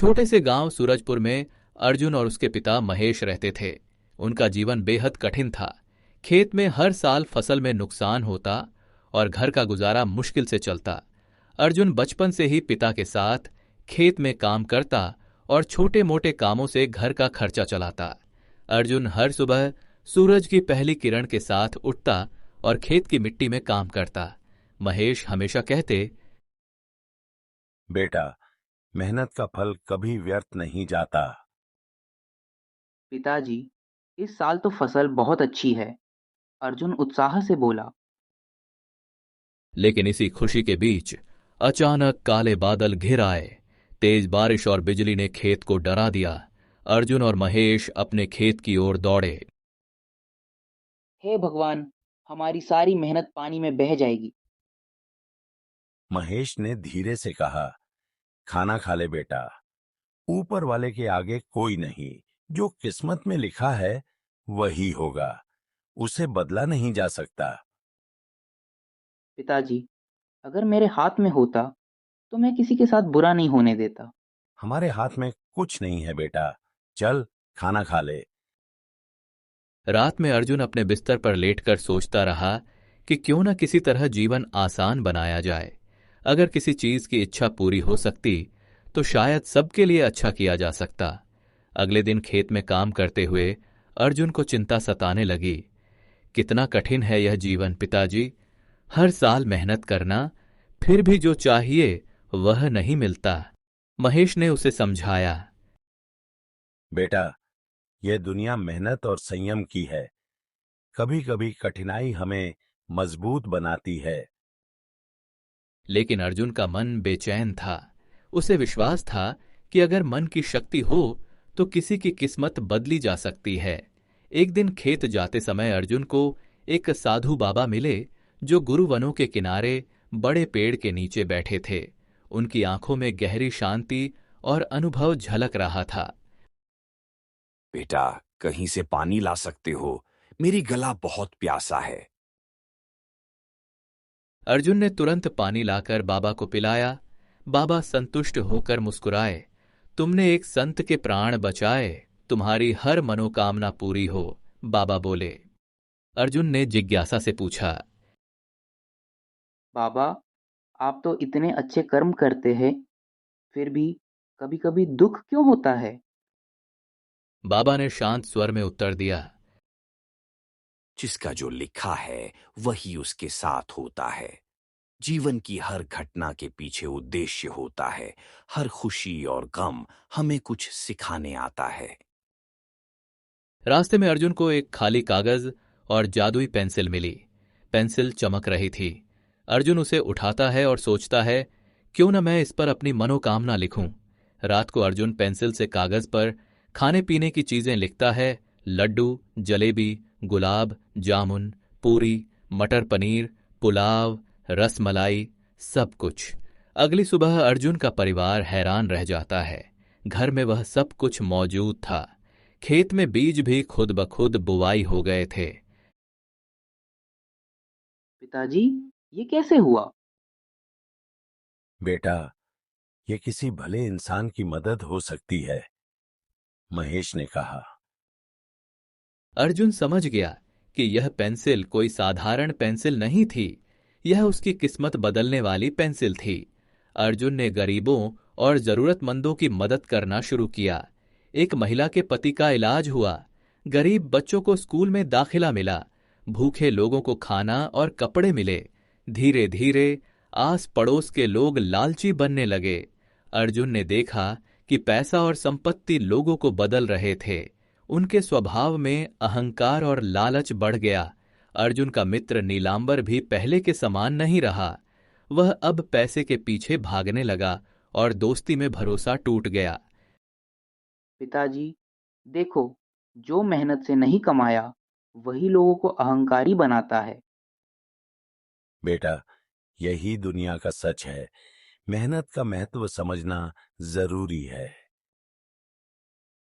छोटे से गांव सूरजपुर में अर्जुन और उसके पिता महेश रहते थे। उनका जीवन बेहद कठिन था। खेत में हर साल फसल में नुकसान होता और घर का गुजारा मुश्किल से चलता। अर्जुन बचपन से ही पिता के साथ खेत में काम करता और छोटे मोटे कामों से घर का खर्चा चलाता। अर्जुन हर सुबह सूरज की पहली किरण के साथ उठता और खेत की मिट्टी में काम करता। महेश हमेशा कहते, बेटा, मेहनत का फल कभी व्यर्थ नहीं जाता। पिताजी, इस साल तो फसल बहुत अच्छी है, अर्जुन उत्साह से बोला। लेकिन इसी खुशी के बीच अचानक काले बादल घिर आए। तेज बारिश और बिजली ने खेत को डरा दिया। अर्जुन और महेश अपने खेत की ओर दौड़े। हे भगवान, हमारी सारी मेहनत पानी में बह जाएगी। महेश ने धीरे से कहा, खाना खा ले बेटा, ऊपर वाले के आगे कोई नहीं। जो किस्मत में लिखा है वही होगा, उसे बदला नहीं जा सकता। पिताजी, अगर मेरे हाथ में होता तो मैं किसी के साथ बुरा नहीं होने देता। हमारे हाथ में कुछ नहीं है बेटा, चल खाना खा ले। रात में अर्जुन अपने बिस्तर पर लेटकर सोचता रहा कि क्यों न किसी तरह जीवन आसान बनाया जाए। अगर किसी चीज की इच्छा पूरी हो सकती तो शायद सबके लिए अच्छा किया जा सकता। अगले दिन खेत में काम करते हुए अर्जुन को चिंता सताने लगी। कितना कठिन है यह जीवन पिताजी। हर साल मेहनत करना, फिर भी जो चाहिए वह नहीं मिलता। महेश ने उसे समझाया, बेटा, यह दुनिया मेहनत और संयम की है। कभी कभी कठिनाई हमें मजबूत बनाती है। लेकिन अर्जुन का मन बेचैन था। उसे विश्वास था कि अगर मन की शक्ति हो तो किसी की किस्मत बदली जा सकती है। एक दिन खेत जाते समय अर्जुन को एक साधु बाबा मिले जो गुरुवनों के किनारे बड़े पेड़ के नीचे बैठे थे। उनकी आंखों में गहरी शांति और अनुभव झलक रहा था। बेटा, कहीं से पानी ला सकते हो? मेरी गला बहुत प्यासा है। अर्जुन ने तुरंत पानी लाकर बाबा को पिलाया। बाबा संतुष्ट होकर मुस्कुराए। तुमने एक संत के प्राण बचाए, तुम्हारी हर मनोकामना पूरी हो, बाबा बोले। अर्जुन ने जिज्ञासा से पूछा, बाबा, आप तो इतने अच्छे कर्म करते हैं, फिर भी कभी कभी दुख क्यों होता है? बाबा ने शांत स्वर में उत्तर दिया, जिसका जो लिखा है वही उसके साथ होता है। जीवन की हर घटना के पीछे उद्देश्य होता है। हर खुशी और गम हमें कुछ सिखाने आता है। रास्ते में अर्जुन को एक खाली कागज और जादुई पेंसिल मिली। पेंसिल चमक रही थी। अर्जुन उसे उठाता है और सोचता है, क्यों न मैं इस पर अपनी मनोकामना लिखूं। रात को अर्जुन पेंसिल से कागज पर खाने पीने की चीजें लिखता है। लड्डू, जलेबी, गुलाब जामुन, पूरी, मटर पनीर, पुलाव, रसमलाई, सब कुछ। अगली सुबह अर्जुन का परिवार हैरान रह जाता है। घर में वह सब कुछ मौजूद था। खेत में बीज भी खुद ब खुद बुवाई हो गए थे। पिताजी, ये कैसे हुआ? बेटा, यह किसी भले इंसान की मदद हो सकती है, महेश ने कहा। अर्जुन समझ गया कि यह पेंसिल कोई साधारण पेंसिल नहीं थी। यह उसकी किस्मत बदलने वाली पेंसिल थी। अर्जुन ने गरीबों और जरूरतमंदों की मदद करना शुरू किया। एक महिला के पति का इलाज हुआ। गरीब बच्चों को स्कूल में दाखिला मिला। भूखे लोगों को खाना और कपड़े मिले। धीरे धीरे आस पड़ोस के लोग लालची बनने लगे। अर्जुन ने देखा कि पैसा और संपत्ति लोगों को बदल रहे थे। उनके स्वभाव में अहंकार और लालच बढ़ गया। अर्जुन का मित्र नीलांबर भी पहले के समान नहीं रहा। वह अब पैसे के पीछे भागने लगा और दोस्ती में भरोसा टूट गया। पिताजी, देखो, जो मेहनत से नहीं कमाया वही लोगों को अहंकारी बनाता है। बेटा, यही दुनिया का सच है। मेहनत का महत्व समझना जरूरी है।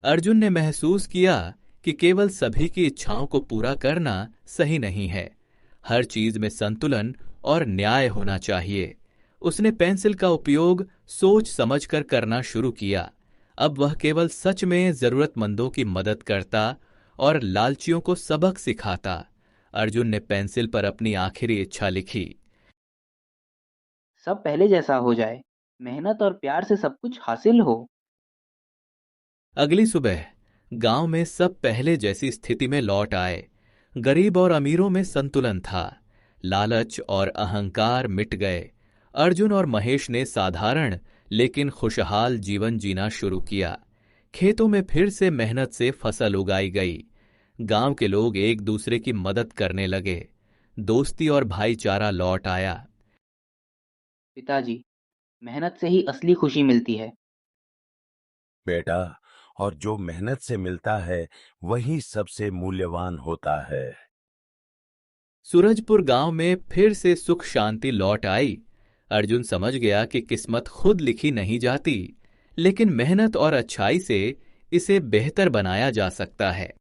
अर्जुन ने महसूस किया कि केवल सभी की इच्छाओं को पूरा करना सही नहीं है। हर चीज में संतुलन और न्याय होना चाहिए। उसने पेंसिल का उपयोग सोच समझकर करना शुरू किया। अब वह केवल सच में जरूरतमंदों की मदद करता और लालचियों को सबक सिखाता। अर्जुन ने पेंसिल पर अपनी आखिरी इच्छा लिखी। सब पहले जैसा हो जाए, मेहनत और प्यार से सब कुछ हासिल हो। अगली सुबह गांव में सब पहले जैसी स्थिति में लौट आए। गरीब और अमीरों में संतुलन था। लालच और अहंकार मिट गए। अर्जुन और महेश ने साधारण लेकिन खुशहाल जीवन जीना शुरू किया। खेतों में फिर से मेहनत से फसल उगाई गई। गांव के लोग एक दूसरे की मदद करने लगे। दोस्ती और भाईचारा लौट आया। पिताजी, मेहनत से ही असली खुशी मिलती है। बेटा, और जो मेहनत से मिलता है वही सबसे मूल्यवान होता है। सूरजपुर गांव में फिर से सुख शांति लौट आई। अर्जुन समझ गया कि किस्मत खुद लिखी नहीं जाती, लेकिन मेहनत और अच्छाई से इसे बेहतर बनाया जा सकता है।